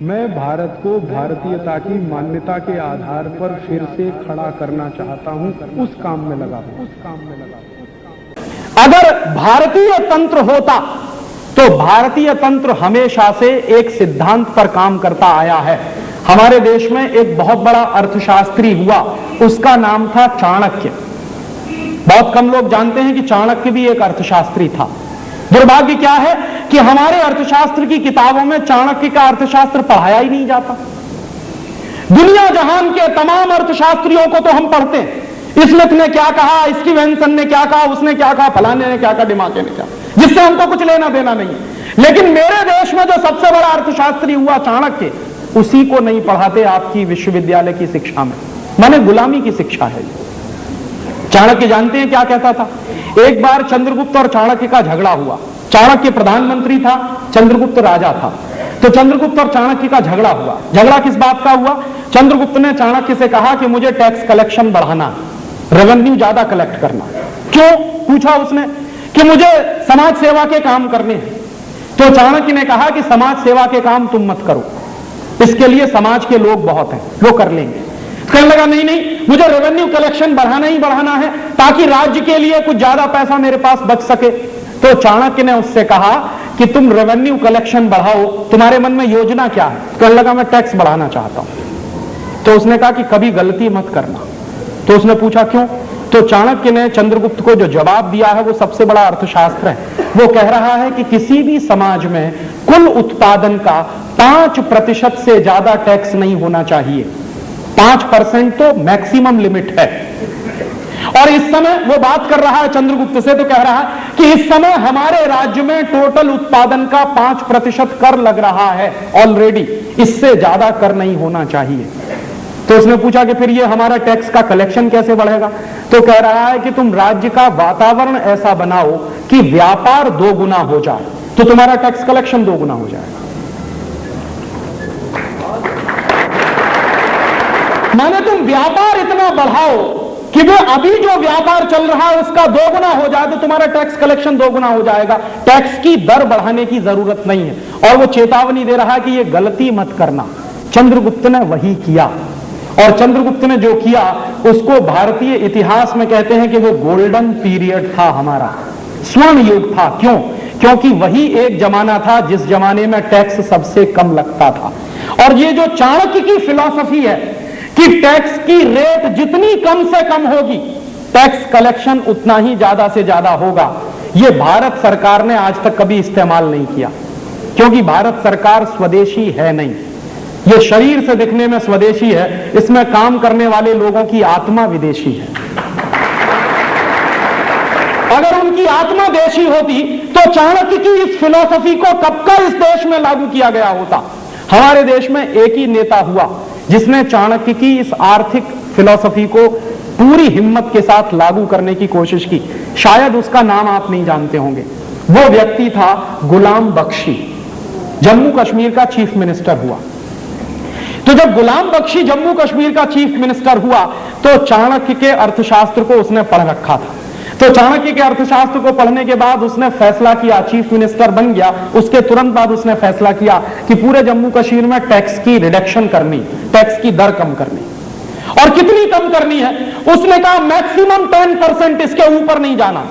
मैं भारत को भारतीयता की मान्यता के आधार पर फिर से खड़ा करना चाहता हूं, उस काम में लगा हूं। अगर भारतीय तंत्र होता तो भारतीय तंत्र हमेशा से एक सिद्धांत पर काम करता आया है। हमारे देश में एक बहुत बड़ा अर्थशास्त्री हुआ, उसका नाम था चाणक्य। बहुत कम लोग जानते हैं कि चाणक्य भी एक अर्थशास्त्री था। दुर्भाग्य क्या है कि हमारे अर्थशास्त्र की किताबों में चाणक्य का अर्थशास्त्र पढ़ाया ही नहीं जाता। दुनिया जहान के तमाम अर्थशास्त्रियों को तो हम पढ़ते हैं, स्मिथ ने क्या कहा, स्टीवेंसन ने क्या कहा, उसने क्या कहा, फलाने ने क्या कहा, डिमाके ने क्या, जिससे हमको कुछ लेना देना नहीं है। लेकिन मेरे देश में जो सबसे बड़ा अर्थशास्त्री हुआ चाणक्य, उसी को नहीं पढ़ाते आपकी विश्वविद्यालय की शिक्षा में। माने गुलामी की शिक्षा है। चाणक्य जानते हैं क्या कहता था? एक बार चंद्रगुप्त और चाणक्य का झगड़ा हुआ। चाणक्य प्रधानमंत्री था, चंद्रगुप्त राजा था। तो चंद्रगुप्त और चाणक्य का झगड़ा हुआ। झगड़ा किस बात का हुआ? चंद्रगुप्त ने चाणक्य से कहा कि मुझे टैक्स कलेक्शन बढ़ाना, रेवेन्यू ज्यादा कलेक्ट करना। क्यों पूछा उसने? कि मुझे समाज सेवा के काम करने हैं। तो चाणक्य ने कहा कि समाज सेवा के काम तुम मत करो, इसके लिए समाज के लोग बहुत हैं, वो कर लेंगे। कहने लगा नहीं नहीं, मुझे रेवेन्यू कलेक्शन बढ़ाना ही बढ़ाना है ताकि राज्य के लिए कुछ ज्यादा पैसा मेरे पास बच सके। तो चाणक्य ने उससे कहा कि तुम रेवेन्यू कलेक्शन बढ़ाओ, तुम्हारे मन में योजना क्या है? कहने लगा मैं टैक्स बढ़ाना चाहता हूं। तो उसने कहा कि कभी गलती मत करना। तो उसने पूछा क्यों? तो चाणक्य ने चंद्रगुप्त को जो जवाब दिया है वो सबसे बड़ा अर्थशास्त्र है। वो कह रहा है कि किसी भी समाज में कुल उत्पादन का 5% से ज्यादा टैक्स नहीं होना चाहिए। 5% तो मैक्सिमम लिमिट है। और इस समय वो बात कर रहा है चंद्रगुप्त से, तो कह रहा है कि इस समय हमारे राज्य में टोटल उत्पादन का 5% कर लग रहा है ऑलरेडी, इससे ज्यादा कर नहीं होना चाहिए। तो उसने पूछा कि फिर ये हमारा टैक्स का कलेक्शन कैसे बढ़ेगा? तो कह रहा है कि तुम राज्य का वातावरण ऐसा बनाओ कि व्यापार 2 गुना हो जाए, तो तुम्हारा टैक्स कलेक्शन 2 गुना हो जाएगा। माने तुम व्यापार इतना बढ़ाओ कि वो अभी जो व्यापार चल रहा है उसका 2 गुना हो जाए, तो तुम्हारा टैक्स कलेक्शन 2 गुना हो जाएगा। टैक्स की दर बढ़ाने की जरूरत नहीं है। और वो चेतावनी दे रहा है कि ये गलती मत करना। चंद्रगुप्त ने वही किया, और चंद्रगुप्त ने जो किया उसको भारतीय इतिहास में कहते हैं कि वो गोल्डन पीरियड था, हमारा स्वर्ण युग था। क्यों? क्योंकि वही एक जमाना था जिस जमाने में टैक्स सबसे कम लगता था। और ये जो चाणक्य की फिलॉसफी है कि टैक्स की रेट जितनी कम से कम होगी, टैक्स कलेक्शन उतना ही ज्यादा से ज्यादा होगा, ये भारत सरकार ने आज तक कभी इस्तेमाल नहीं किया। क्योंकि भारत सरकार स्वदेशी है नहीं, ये शरीर से दिखने में स्वदेशी है, इसमें काम करने वाले लोगों की आत्मा विदेशी है। अगर उनकी आत्मा देशी होती तो चाणक्य की इस फिलॉसफी को कब का इस देश में लागू किया गया होता। हमारे देश में एक ही नेता हुआ जिसने चाणक्य की इस आर्थिक फिलॉसफी को पूरी हिम्मत के साथ लागू करने की कोशिश की। शायद उसका नाम आप नहीं जानते होंगे। वो व्यक्ति था गुलाम बख्शी, जम्मू कश्मीर का चीफ मिनिस्टर हुआ। तो जब गुलाम बख्शी जम्मू कश्मीर का चीफ मिनिस्टर हुआ तो चाणक्य के अर्थशास्त्र को उसने पढ़ रखा था। तो चाणक्य के अर्थशास्त्र को पढ़ने के बाद उसने फैसला किया, चीफ मिनिस्टर बन गया। उसके तुरंत बाद उसने फैसला किया कि पूरे जम्मू कश्मीर में टैक्स की रिडक्शन करनी, टैक्स की दर कम करनी। और कितनी कम करनी है? उसने कहा मैक्सिमम 10%, इसके ऊपर नहीं जाना।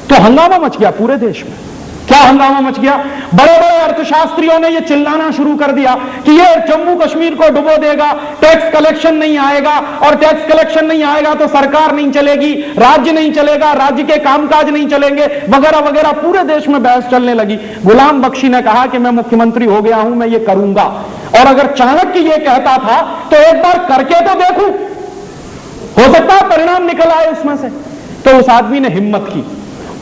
तो हंगामा मच गया पूरे देश में। क्या हंगामा मच गया? बड़े बड़े अर्थशास्त्रियों ने यह चिल्लाना शुरू कर दिया कि ये जम्मू कश्मीर को डुबो देगा, टैक्स कलेक्शन नहीं आएगा, और टैक्स कलेक्शन नहीं आएगा तो सरकार नहीं चलेगी, राज्य नहीं चलेगा, राज्य के कामकाज नहीं चलेंगे, वगैरह वगैरह। पूरे देश में बहस चलने लगी। गुलाम बख्शी ने कहा कि मैं मुख्यमंत्री हो गया हूं, मैं ये करूंगा, और अगर चाणक्य ये कहता था तो एक बार करके तो देखूं, हो सकता है परिणाम निकल आए उसमें से। तो उस आदमी ने हिम्मत की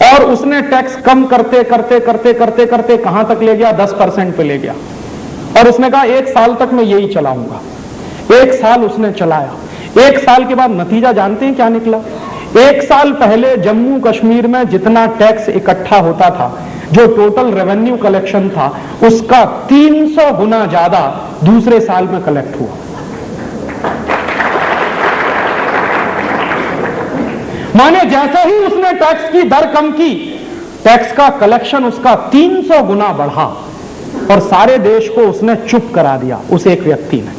और उसने टैक्स कम करते करते करते करते करते कहां तक ले गया? 10% पे ले गया। और उसने कहा 1 साल तक मैं यही चलाऊंगा। 1 साल उसने चलाया। 1 साल के बाद नतीजा जानते हैं क्या निकला? 1 साल पहले जम्मू कश्मीर में जितना टैक्स इकट्ठा होता था, जो टोटल रेवेन्यू कलेक्शन था, उसका 300 गुना ज्यादा दूसरे साल में कलेक्ट हुआ। माने जैसे ही उसने टैक्स की दर कम की, टैक्स का कलेक्शन उसका 300 गुना बढ़ा। और सारे देश को उसने चुप करा दिया, उस एक व्यक्ति ने।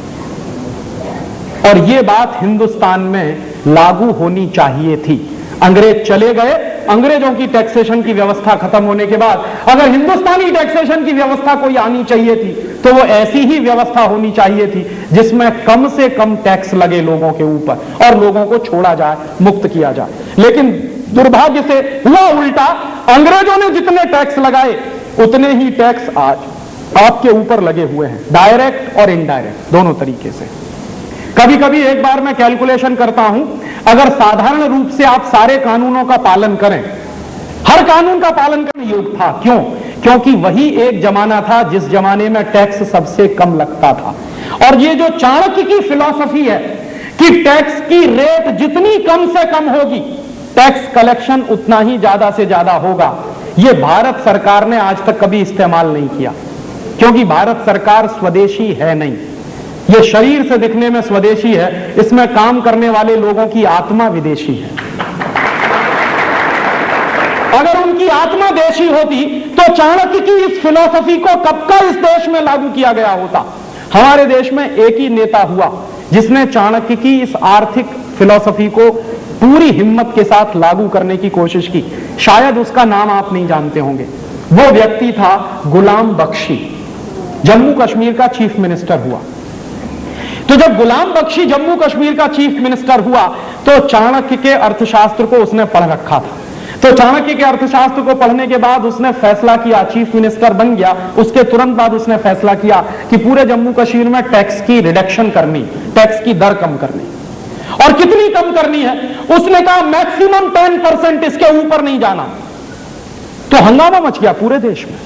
और ये बात हिंदुस्तान में लागू होनी चाहिए थी। अंग्रेज चले गए, अंग्रेजों की टैक्सेशन की व्यवस्था खत्म होने के बाद अगर हिंदुस्तानी टैक्सेशन की व्यवस्था कोई आनी चाहिए थी तो वो ऐसी ही व्यवस्था होनी चाहिए थी जिसमें कम से कम टैक्स लगे लोगों के ऊपर और लोगों को छोड़ा जाए, मुक्त किया जाए। लेकिन दुर्भाग्य से हुआ उल्टा, अंग्रेजों ने जितने टैक्स लगाए उतने ही टैक्स आज आपके ऊपर लगे हुए हैं, डायरेक्ट और इनडायरेक्ट दोनों तरीके से। कभी कभी एक बार मैं कैलकुलेशन करता हूं, अगर साधारण रूप से आप सारे कानूनों का पालन करें, हर कानून का पालन करने योग्य था। क्यों? क्योंकि वही एक जमाना था जिस जमाने में टैक्स सबसे कम लगता था। और ये जो चाणक्य की फिलॉसफी है कि टैक्स की रेट जितनी कम से कम होगी, टैक्स कलेक्शन उतना ही ज्यादा से ज्यादा होगा, ये भारत सरकार ने आज तक कभी इस्तेमाल नहीं किया। क्योंकि भारत सरकार स्वदेशी है नहीं, ये शरीर से दिखने में स्वदेशी है, इसमें काम करने वाले लोगों की आत्मा विदेशी है। अगर उनकी आत्मा देशी होती तो चाणक्य की इस फिलॉसफी को कब का इस देश में लागू किया गया होता। हमारे देश में एक ही नेता हुआ जिसने चाणक्य की इस आर्थिक फिलॉसफी को पूरी हिम्मत के साथ लागू करने की कोशिश की। शायद उसका नाम आप नहीं जानते होंगे। वो व्यक्ति था गुलाम बख्शी, जम्मू कश्मीर का चीफ मिनिस्टर हुआ। तो जब गुलाम बख्शी जम्मू कश्मीर का चीफ मिनिस्टर हुआ तो चाणक्य के अर्थशास्त्र को उसने पढ़ रखा था। तो चाणक्य के अर्थशास्त्र को पढ़ने के बाद उसने फैसला किया, चीफ मिनिस्टर बन गया, उसके तुरंत बाद उसने फैसला किया कि पूरे जम्मू कश्मीर में टैक्स की रिडक्शन करनी, टैक्स की दर कम करनी। और कितनी कम करनी है? उसने कहा मैक्सिमम 10%, इसके ऊपर नहीं जाना। तो हंगामा मच गया पूरे देश में।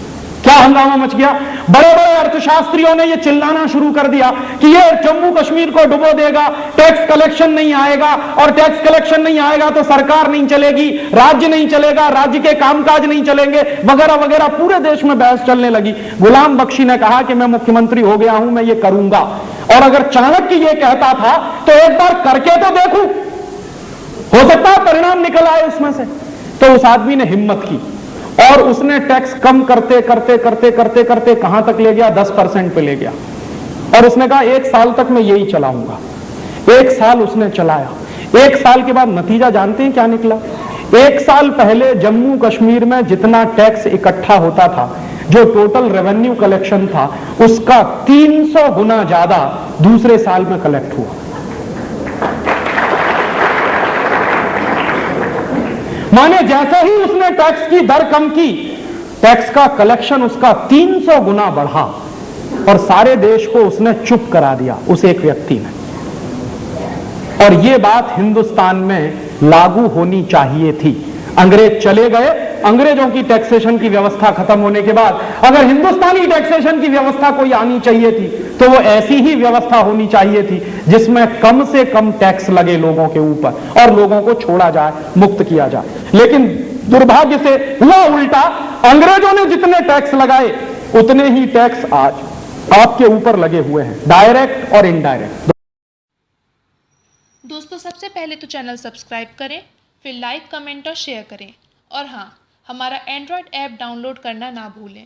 क्या हंगामा मच गया? बड़े बड़े अर्थशास्त्रियों ने यह चिल्लाना शुरू कर दिया कि यह जम्मू कश्मीर को डुबो देगा, टैक्स कलेक्शन नहीं आएगा, और टैक्स कलेक्शन नहीं आएगा तो सरकार नहीं चलेगी, राज्य नहीं चलेगा, राज्य के कामकाज नहीं चलेंगे, वगैरह वगैरह। पूरे देश में बहस चलने लगी। गुलाम बख्शी ने कहा कि मैं मुख्यमंत्री हो गया हूं, मैं ये करूंगा, और अगर चाणक्य ये कहता था तो एक बार करके तो देखूं, हो सकता है परिणाम निकल आए उसमें से। तो उस आदमी ने हिम्मत की और उसने टैक्स कम करते करते करते करते करते कहां तक ले गया? 10% पे ले गया। और उसने कहा 1 साल तक मैं यही चलाऊंगा। 1 साल उसने चलाया। 1 साल के बाद नतीजा जानते हैं क्या निकला? 1 साल पहले जम्मू कश्मीर में जितना टैक्स इकट्ठा होता था, जो टोटल रेवेन्यू कलेक्शन था, उसका 300 गुना ज्यादा दूसरे साल में कलेक्ट हुआ। माने जैसे ही उसने टैक्स की दर कम की, टैक्स का कलेक्शन उसका 300 गुना बढ़ा और सारे देश को उसने चुप करा दिया, उस एक व्यक्ति ने। और यह बात हिंदुस्तान में लागू होनी चाहिए थी। अंग्रेज चले गए, अंग्रेजों की टैक्सेशन की व्यवस्था खत्म होने के बाद अगर हिंदुस्तानी टैक्सेशन की व्यवस्था कोई आनी चाहिए थी तो वो ऐसी ही व्यवस्था होनी चाहिए थी जिसमें कम से कम टैक्स लगे लोगों के ऊपर और लोगों को छोड़ा जाए, मुक्त किया जाए। लेकिन दुर्भाग्य से हुआ उल्टा, अंग्रेजों ने जितने टैक्स लगाए उतने ही टैक्स आज आपके ऊपर लगे हुए हैं, डायरेक्ट और इनडायरेक्ट। दोस्तों, सबसे पहले तो चैनल सब्सक्राइब करें, फिर लाइक, कमेंट और शेयर करें। और हाँ, हमारा एंड्रॉयड ऐप डाउनलोड करना ना भूलें।